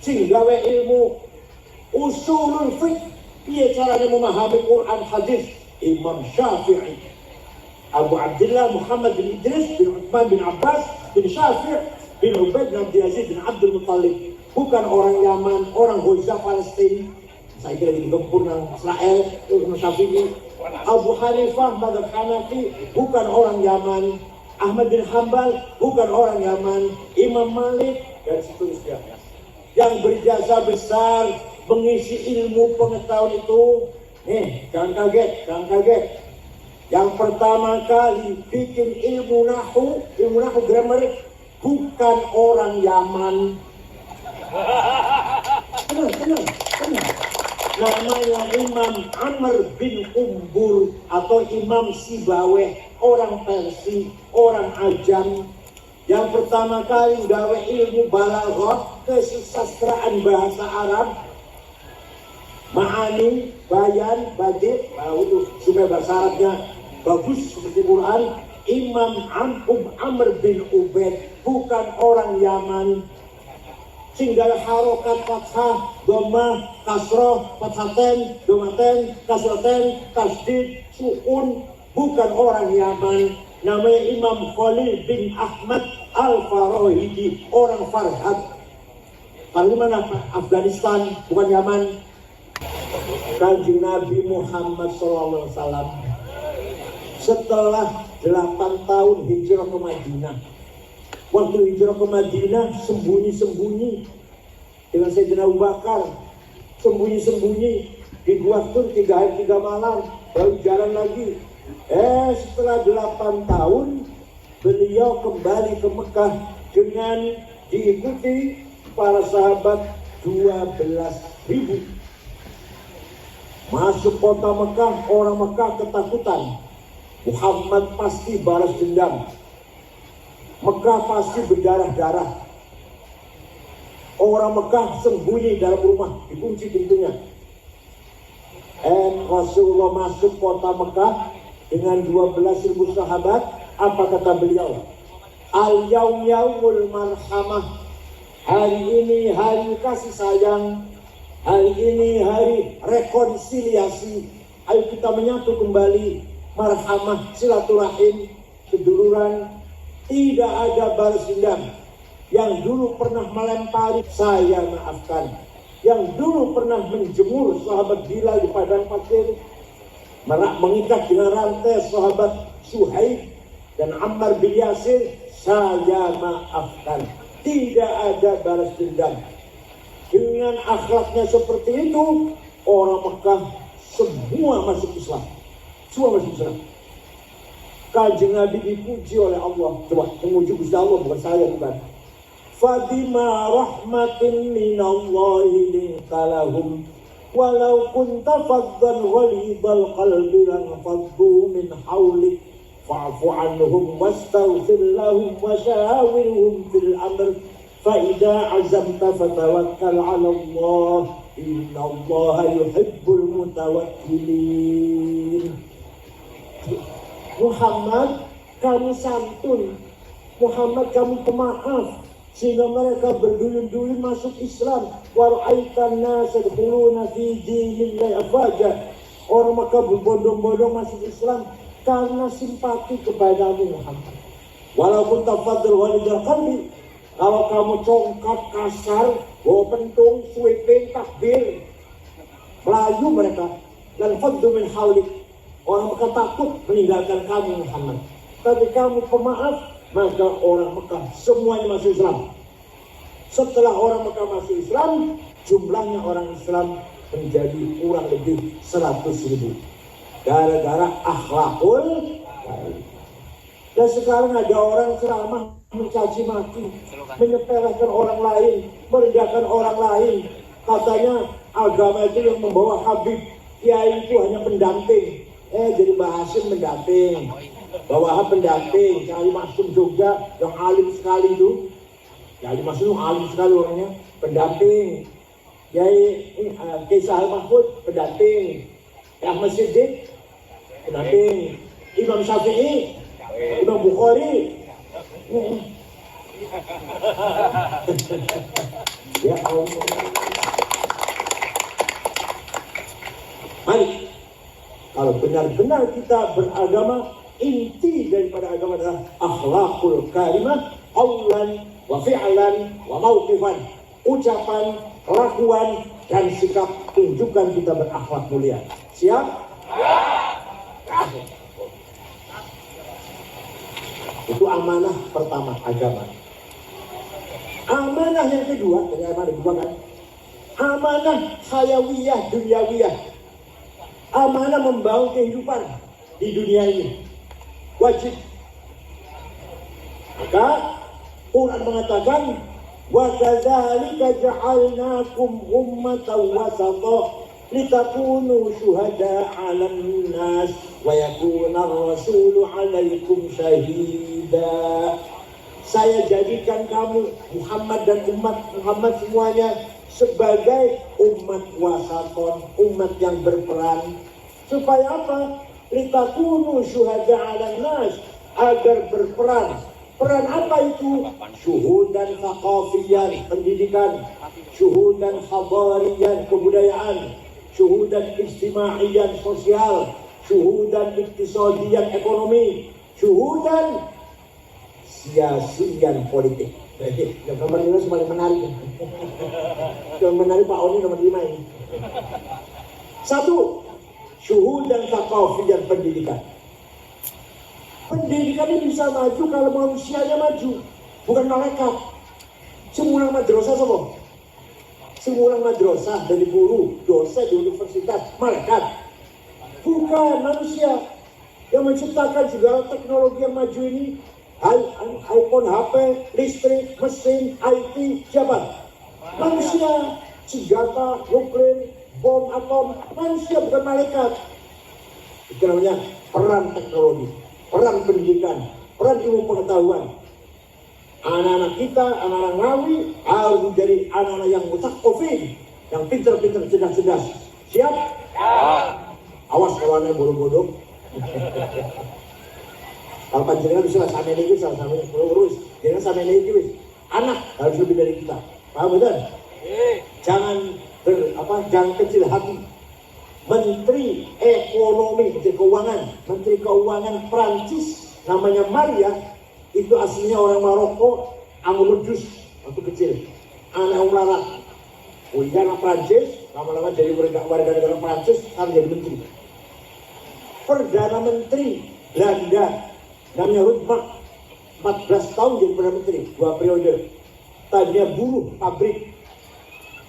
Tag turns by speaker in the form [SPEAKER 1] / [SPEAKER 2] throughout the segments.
[SPEAKER 1] sing gawe ilmu usulul fiqh, piye caranya memahami Quran hadis, Imam Syafi'i, Abu Abdullah Muhammad bin Idris bin Uthman bin Abbas bin Syafi' bin Ubaid bin Abdul Aziz bin Abdul Muttalib. Bukan orang Yaman, orang Gaza Palestina. Saya kira di gempur nang Israel, Imam Syafi'i. Abu Hanifah madzhab Hanafi, bukan orang Yaman. Ahmad bin Hanbal, bukan orang Yaman. Imam Malik dan seterusnya. Yang berjasa besar mengisi ilmu pengetahuan itu, jangan kaget. Yang pertama kali bikin ilmu nahu grammar, bukan orang Yaman. Tenang. Namanya Imam Amr bin Umbur atau Imam Sibaweh, orang Persia, orang Ajam. Yang pertama kali gawe ilmu balaghah, kesusastraan bahasa Arab, ma'ani, bayan, badi, itu supaya bahasa Arabnya bagus seperti Quran. Imam Amr bin Ubaid, bukan orang Yaman. Singgal harokat fathah, dhammah, kasroh, fathaten, domaten, kasroten, tasdid, sukun, bukan orang Yaman. Namanya Imam Khalil bin Ahmad Al-Farahidi, orang Farhad. Kalau mana Afghanistan, bukan Yaman. Kanjeng Nabi Muhammad SAW setelah 8 tahun hijrah ke Madinah. Waktu hijrah ke Madinah sembunyi-sembunyi dengan Sayyidina Abu Bakar, sembunyi-sembunyi di Gua Tur 3 hari 3 malam, baru jalan lagi. Setelah 8 tahun beliau kembali ke Mekah dengan diikuti para sahabat 12.000. Masuk kota Mekah, orang Mekah ketakutan. Muhammad pasti balas dendam. Mekah pasti berdarah-darah. Orang Mekah sembunyi dalam rumah, dikunci pintunya. Rasulullah masuk kota Mekah dengan 12.000 sahabat. Apa kata beliau? Al-yaum yaumul marhamah. Hari ini hari kasih sayang. Hari ini hari rekonsiliasi. Ayo kita menyatu kembali. Marhamah, silaturahim, seduluran. Tidak ada balas dendam. Yang dulu pernah melempari, saya maafkan. Yang dulu pernah menjemur sahabat Bilal di padang pasir, mengikat dengan rantai sahabat Suhaib dan Ammar bin Yasir, saya maafkan. Tidak ada balas dendam. Dengan akhlaknya seperti itu, orang Mekah semua masuk Islam. Semua masuk Islam. Kanjeng Nabi dipuji oleh Allah. Coba, memuji Gusti Allah, bukan saya, bukan. Fabima rahmatin minallahi lintalahum walau kunta faddan ghalidhal qalbi lan faddu min hawlik fa'fu anhum wastaghfir lahum wa shawirhum fil amr fa idza azamta fatawakkal 'ala Allah innallaha yuhibbul mutawakkilin. Muhammad, kamu santun. Muhammad, kamu pemaaf. Sehingga mereka berduyun-duyun masuk Islam. Wara'aitan nas yadkhuluna fi dinillahi afwaja. Orang Mekah berbondong-bondong masuk Islam karena simpati kepadamu Muhammad. Walaupun tafadhal walidal qalbi. Kalau kamu congkak kasar, bawa pentung, sweeping, takbir, melayu mereka. Dan faddu min hawlik. Orang Mekah takut meninggalkan kamu Muhammad. Tapi kamu pemaaf, maka orang Mekah semuanya masuk Islam. Setelah orang Mekah masuk Islam, jumlahnya orang Islam menjadi kurang lebih 100.000. Gara-gara akhlakul baik. Dan sekarang ada orang ceramah mencaci maki, menyepelekan orang lain, merendahkan orang lain. Katanya agama itu yang membawa Habib, kiai itu hanya pendamping. Jadi Bahasim pendamping, Bawahab pendamping, Kiai Maksum Jogja yang alim sekali itu, Kiai Maksum alim sekali orangnya, pendamping. Kiai Sahal Mahfud pendamping, Ahmad Siddiq pendamping, Imam Syafi'i, Imam Bukhari. Ya Allah. Mari, kalau benar-benar kita beragama, inti daripada agama adalah akhlakul karimah, qawlan wa fi'lan wa mauqifan. Ucapan, kelakuan, dan sikap tunjukkan kita berakhlak mulia. Siap? Itu amanah pertama agama. Amanah yang kedua, amanah kedua kan? Amanah hayawiyah, dunyawiyah. Amanah membangun kehidupan di dunia ini. Wajib. Maka Quran mengatakan, wa kadzalika ja'alnakum ummatan wasata litakunu syuhada 'alan nas wa yakuna ar-rasulu 'alaikum syahida. Saya jadikan kamu Muhammad dan umat Muhammad semuanya sebagai umat wasaton, umat yang berperan. Supaya apa? Litakunu syuhada 'alan nas, agar berperan. Peran apa itu? Syuhudan thaqafiyan, pendidikan. Syuhudan hadariyan, kebudayaan. Syuhudan ijtimaiyan, sosial. Syuhudan iktisadiyan, ekonomi. Syuhudan siasian politik. Yang nomor 5 semakin menarik. Yang menarik Pak Oni nomor 5 ini. 1. Syuhudan thaqafiyan, pendidikan. Pendidikan ini bisa maju kalau manusianya maju, bukan malaikat. Semua madrasah semua. Semua madrasah dari guru, dosen di universitas, malaikat. Bukan manusia yang menciptakan segala teknologi yang maju ini. iPhone, HP, listrik, mesin, IT, siapa? Manusia. Senjata, nuklir, bom atom, manusia bukan malaikat. Itu namanya peran teknologi, peran pendidikan, peran ilmu pengetahuan. Anak-anak kita, anak-anak Ngawi harus menjadi anak-anak yang mutaqqifin, yang pintar-pintar, cerdas-cerdas. Siap? Awas kalau anak bodoh-bodoh. Kalau panjenengan bisa sampai ini, sampai lurus. Jangan sampai ini, anak harus lebih dari kita. Paham betul? Jangan jangan kecil hati. Menteri Ekonomi, Menteri Keuangan Prancis, namanya Maria, itu aslinya orang Maroko, Anguludus, waktu kecil. Anak melarat. Anak Prancis, lama-lama jadi warga negara Prancis, sekarang jadi menteri. Perdana Menteri Belanda, namanya Rutmak, 14 tahun jadi Perdana Menteri, 2 periode. Tadinya buruh pabrik.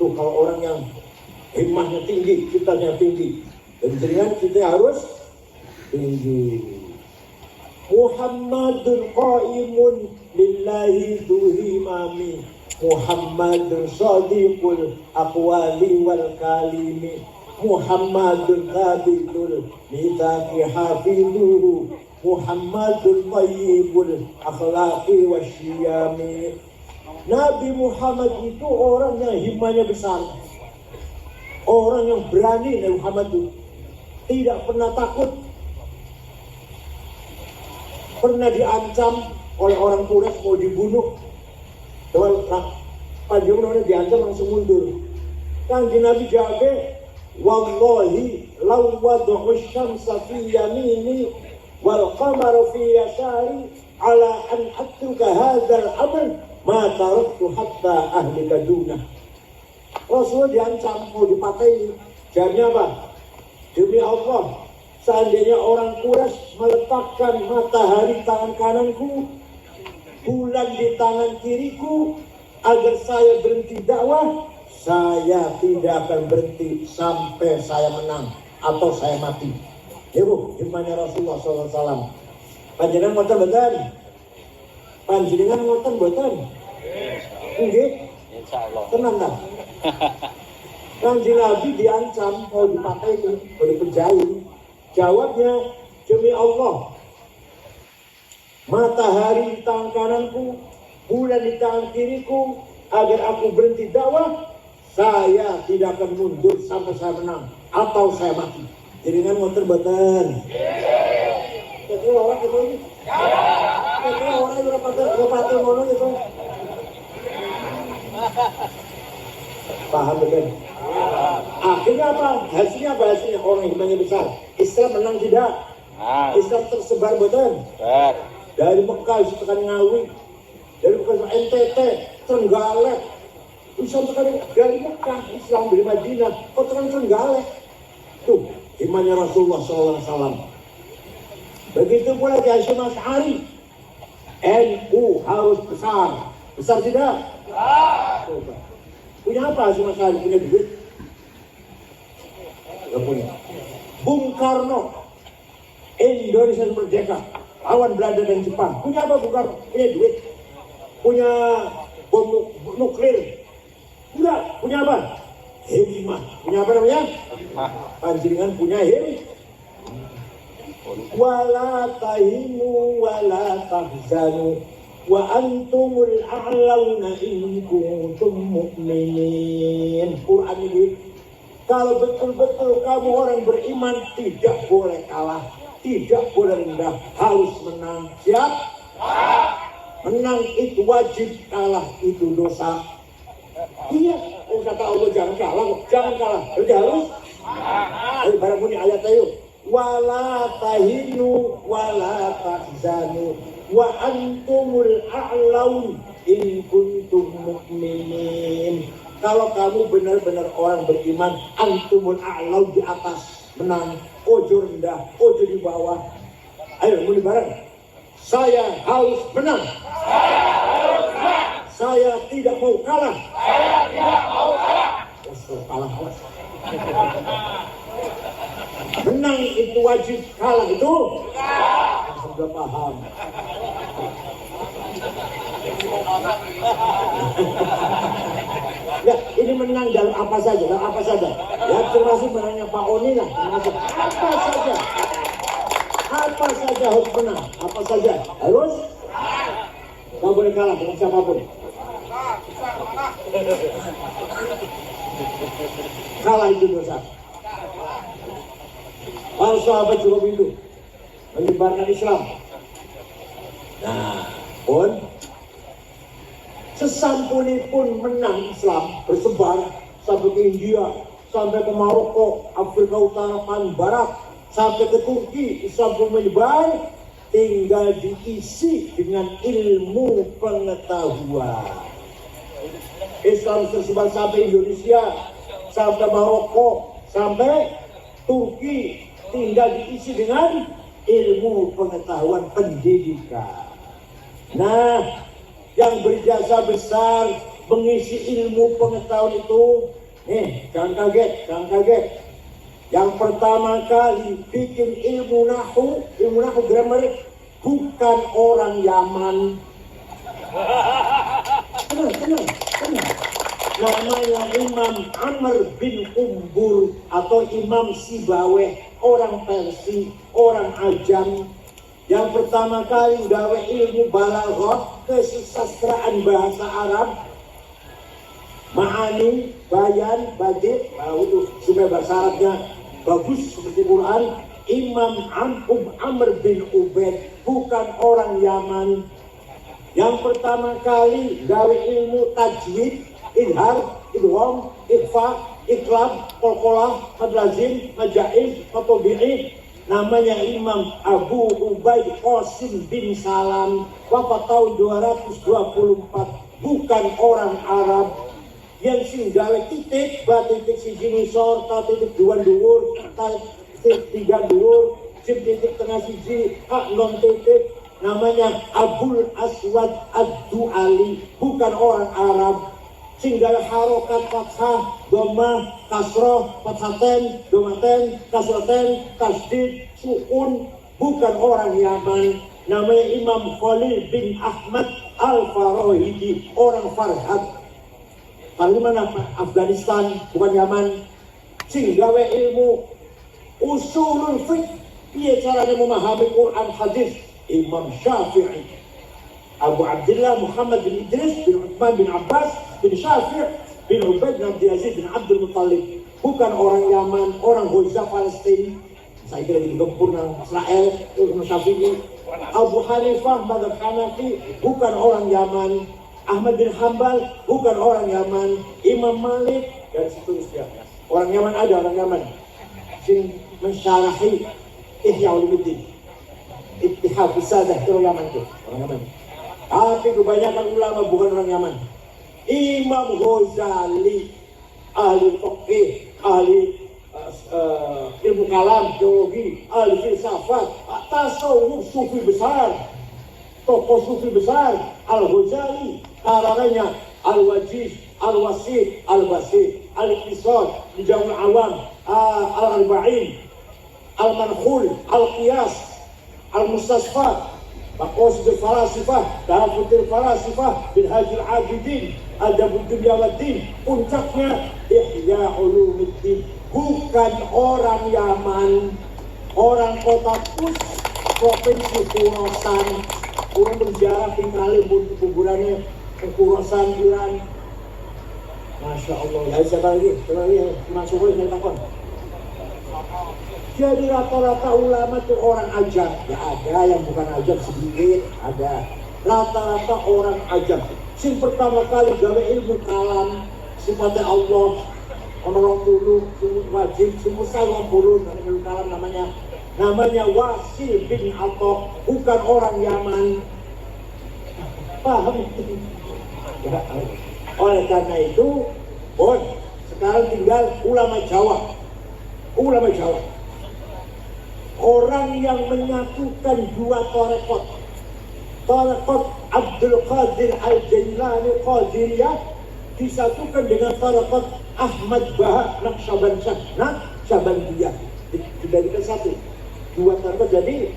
[SPEAKER 1] Tuh kalau orang yang himmahnya tinggi, citanya tinggi, dan dengan kita harus tinggi. Muhammadun qaimun lillahi tuhimami, Muhammadun sadiqul aqwali wal kalimi, Muhammadun thabidul mithaqi hafidhuhu, Muhammadun tayyibul akhlaqi wasyiyami. Nabi Muhammad itu orang yang himmahnya besar, orang yang berani. Nabi Muhammad itu tidak pernah takut. Pernah diancam oleh orang Quraisy mau dibunuh. Panjang diancam langsung mundur. Kan Nabi jawab, wallahi law wad'u syamsa fi yamini wal qamara fi yasari ala an atruka hadzal amr ma taraktu hatta ahlika dunah. Rasulullah diancam mau dipatahin. Jawabnya apa? Demi Allah, seandainya orang Quraisy meletakkan matahari tangan kananku, bulan di tangan kiriku, agar saya berhenti dakwah, saya tidak akan berhenti sampai saya menang atau saya mati. Ibu, imannya Rasulullah SAW. Panjenengan ngoten mboten? Panjenengan ngoten mboten? Nggih. Insyaallah. Tenang dah. Kanjeng Nabi diancam mau dipatahin, mau dipenjara. Jawabnya, demi Allah, matahari di tangan kananku, bulan di tangan kiriku, agar aku berhenti dakwah, saya tidak akan mundur sampai saya menang atau saya mati. Jadi kan ngoten mboten? Jadi orang gitu ini. Jadi orang yang pati ngono gitu. Paham kan? Akhirnya apa? Hasilnya apa? Hasilnya orang imannya besar. Islam menang tidak? Islam tersebar betul. Dari Mekah tekan Ngawi, dari Mekah NTT, Trenggalek. Islam tekan dari Mekah, Islam dari Madinah, kok tekan Trenggalek. Tuh, imannya Rasulullah SAW. Begitu pula di Hasyim Asy'ari. NU harus besar. Besar tidak? Coba. Punya apa Hasyim Asy'ari? Punya duit? Tidak punya. Bung Karno, Indonesia merdeka, lawan Belanda dan Jepang. Punya apa Bung Karno? Punya duit. Punya bom nuklir. Enggak. Punya apa? Hikmah. Punya apa namanya? Panjenengan punya hikmah. Wala tahinu wala tahzanu wa antumul a'launa in kuntum mu'minin. Quran ini, kalau betul-betul kamu orang beriman, tidak boleh kalah, tidak boleh rendah, harus menang. Siap? Menang itu wajib, kalah itu dosa. Iya, kata Allah jangan kalah, jangan kalah. Jadi harus. Ayo barang bunyi ayat ayo. Wala tahinu wala tahzanu wa antumul a'laun in kuntum mu'minin. Kalau kamu benar-benar orang beriman, antumul a'laun, di atas, menang, ojo rendah, ojo di bawah. Ayo mulai bareng. Saya harus menang. Saya tidak mau kalah. Kalah. Menang itu wajib, kalah itu sudah paham. Ya, ini menang dalam apa saja, Ya, termasuk menangnya Pak Oni lah, termasuk apa saja harus menang, apa saja harus. Nggak boleh kalah dengan siapapun. Kalah itu dosa. Para sahabat juga begitu, menyebarkan Islam. Nah, pun sesampunipun menang Islam, bersebar sampai ke India, sampai ke Maroko, Afrika Utara, Barat, sampai ke Turki, Islam pun menyebar, tinggal diisi dengan ilmu pengetahuan. Islam tersebar sampai Indonesia, sampai Maroko, sampai Turki, tinggal diisi dengan ilmu pengetahuan pendidikan. Nah, yang berjasa besar mengisi ilmu pengetahuan itu, jangan kaget. Yang pertama kali bikin ilmu nahu grammar, bukan orang Yaman. Tenang. Namanya Imam Amr bin Umbur atau Imam Sibaweh, orang Persia, orang Ajam. Yang pertama kali gawe ilmu balaghah, kesusastraan bahasa Arab, ma'ani, bayan, badi, itu supaya bahasa Arabnya bagus seperti Quran. Imam Amr bin Ubaid, bukan orang Yaman. Yang pertama kali gawe ilmu tajwid, idhar, idgham, ikhfa, iklab, qalqalah, madlazim, majaiz, matobi'i, namanya Imam Abu Ubaid Qasim bin Salam, wafat tahun 224, bukan orang Arab. Yang sing gawe titik, titik siji ngisor, titik dua dhuwur, titik tiga dhuwur, titik tengah siji, non titik, namanya Abul Aswad Ad-Du'ali, bukan orang Arab. Singgal harokat fathah, dhammah, kasroh, fathaten, domaten, kasroten, tasdid, sukun, bukan orang Yaman. Namanya Imam Khalil bin Ahmad Al-Farahidi, orang Farhad. Kalau mana Afghanistan, bukan Yaman. Singgawe ilmu usulul fiqh, dia caranya memahami Quran hadis, Imam Syafi'i. Abu Abdullah Muhammad bin Idris bin Uthman bin Abbas bin Syafi' bin Ubaid bin Abdul Aziz bin Abdul Muttalib, bukan orang Yaman, orang Gaza Palestina. Saya kira di gempur nang Israel, Imam Syafi'i. Abu Hanifah mazhab Hanafi, bukan orang Yaman. Ahmad bin Hanbal, bukan orang Yaman. Imam Malik, dan seterusnya. Orang Yaman ada orang Yaman sing mensyarahi Ihya Ulumuddin, Ittihad Sadah itu orang Yaman tuh, orang Yaman. Tapi kebanyakan ulama bukan orang Yaman. Imam Ghazali, ahli fiqh, ahli ilmu kalam, teologi, ahli filsafat, tasawuf, sufi besar, tokoh sufi besar, Al-Ghazali, karangannya Al-Wajiz, Al-Wasit, Al-Basit, Al-Iqtisad, Mujamul Awam, Al-Arba'in, Al-Mankhul, Al-Qiyas, Al-Mustasfa, Maqasid al-Falasifah, Tahafutul Falasifah, Binhajul Abidin, Adabud Dunya Waddin. Puncaknya Ihya Ulumuddin. Bukan orang Yaman, orang kota Kudus, provinsi Khurasan. Orang berziarah tinggalin kuburannya ke Khurasan, Iran. Masya Allah. Ya, siapa lagi? Masuk boleh takon. Jadi rata-rata ulama itu orang ajam. Ya ada yang bukan ajam sedikit, ada. Rata-rata orang ajam. Yang pertama kali gawe ilmu kalam, sifatnya Allah, orang dulu, semua wajib, semua salah puluh, ilmu kalam namanya Wasil bin Atok, bukan orang Yaman. Paham? Ya, oleh karena itu, sekarang tinggal ulama Jawa. Ulama Jawa. Orang yang menyatukan dua tarekat. Tarekat Abdul Qadir Al-Jailani Qadiriyah disatukan dengan tarekat Ahmad Baha Naqsyabandiyah. Dijadikan satu. Dua tarekat jadi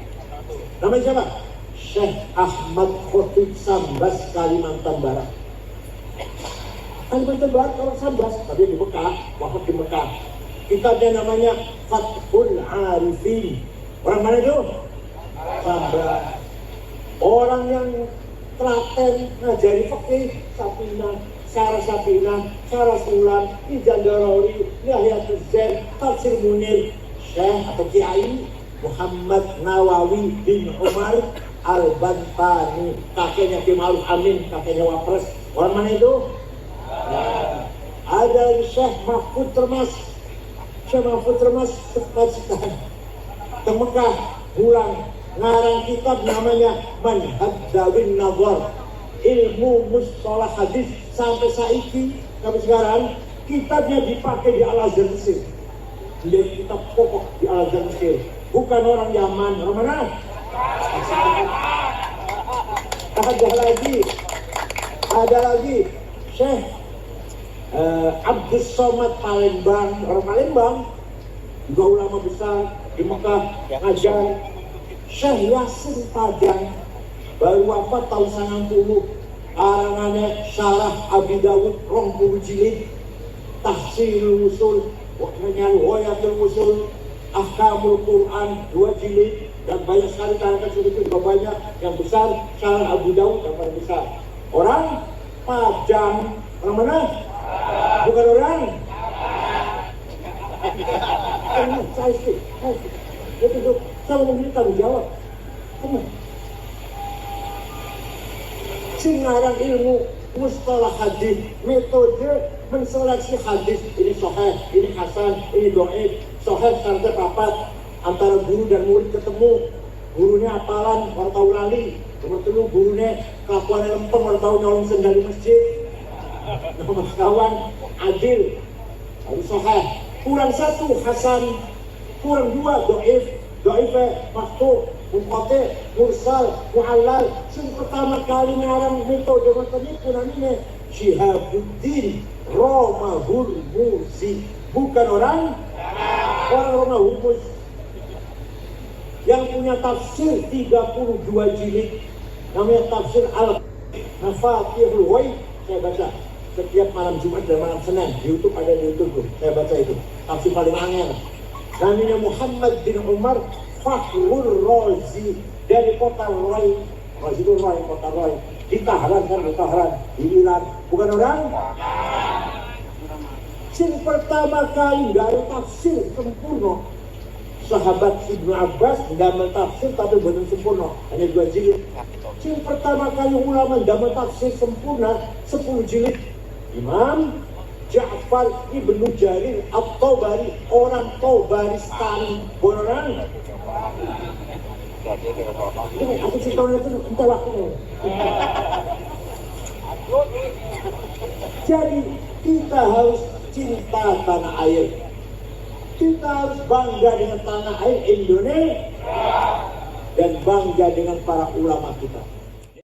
[SPEAKER 1] namanya siapa? Syekh Ahmad Khotib Sambas, Kalimantan Barat. Kalimantan Barat orang Sambas, tapi di Mekah, wafat di Mekah. Kitabnya namanya Fathul Arifin. Orang mana itu? Sambas. Orang yang telaten ngajari fikih, Sapinah, Syarah Sulam, Ijan Darawi, Yahyatul Zain, Tafsir Munir, Syekh atau Kiai Muhammad Nawawi bin Umar Al-Bantani, kakeknya Ki Ma'ruf Amin, kakeknya Wapres. Orang mana itu? Ada Syekh Mahfud Termas. Syekh Mahfud Termas ke Mekah, pulang ngarang kitab namanya Manhaj Dawin Nazar, ilmu mustalah hadis. Sampai sekarang kitabnya dipakai di Al-Azhar Mesir. Menjadi kitab pokok di Al-Azhar Mesir. Bukan orang Yaman. Orang mana? Ada lagi Syekh Abdus Somad Palembang. Orang Palembang juga ulama besar di Mekah ngajar. Syekh Yasin Padang baru wafat tahun 90. Arangannya Syarah Abi Dawud 20 jilid, Tahsilul Usul, Wayatul Usul, Ahkamul Quran 2 jilid, dan banyak sekali karangan sedikit juga banyak. Yang besar Syarah Abu Dawud yang paling besar. Orang Padang. Orang mana? Bukan orang. Saya mau tanggung jawab. Singarang ilmu mustalah hadis, metode menseleksi hadis. Ini sahih, ini hasan, ini dhaif. Sahih secara rapat antara guru dan murid ketemu. Gurunya apalan, orang tahu lali. Nomor 3 gurunya kelakuan lempeng, orang tahu nyolong sendal di masjid. Nomor kawan adil, harus sahih. Kurang 1 hasan, kurang 2 dhaif. Dhaifnya maktu, munqati, mursal, mu'allal. Yang pertama kali ngarang metode macam itu namanya Syihabuddin Romahul Muzi. Bukan orang Romahul Muzi. Yang punya tafsir 32 jilid namanya tafsir Al-Mafatihul Ghaib. Saya baca setiap malam Jumat dan malam Senin di YouTube, ada di YouTube. Saya baca itu tafsir paling angel. Namanya Muhammad bin Umar Fakhrul Razi dari kota Roy. Razi itu Roy, kota Roy. Di Tahran, kan di Tahran, di Iran. Bukan orang? Yang pertama kali dari tafsir sempurna. Sahabat Ibnu Abbas nggak tafsir tapi benar sempurna, hanya 2 jilid. Yang pertama kali ulama nggak tafsir sempurna 10 jilid. Imam Ja'far ibnu Jarir At-Tabari, orang Tabaristani. Beneran? Ini aku cerita itu entah waktunya. Jadi kita harus cinta tanah air. Kita harus bangga dengan tanah air Indonesia dan bangga dengan para ulama kita.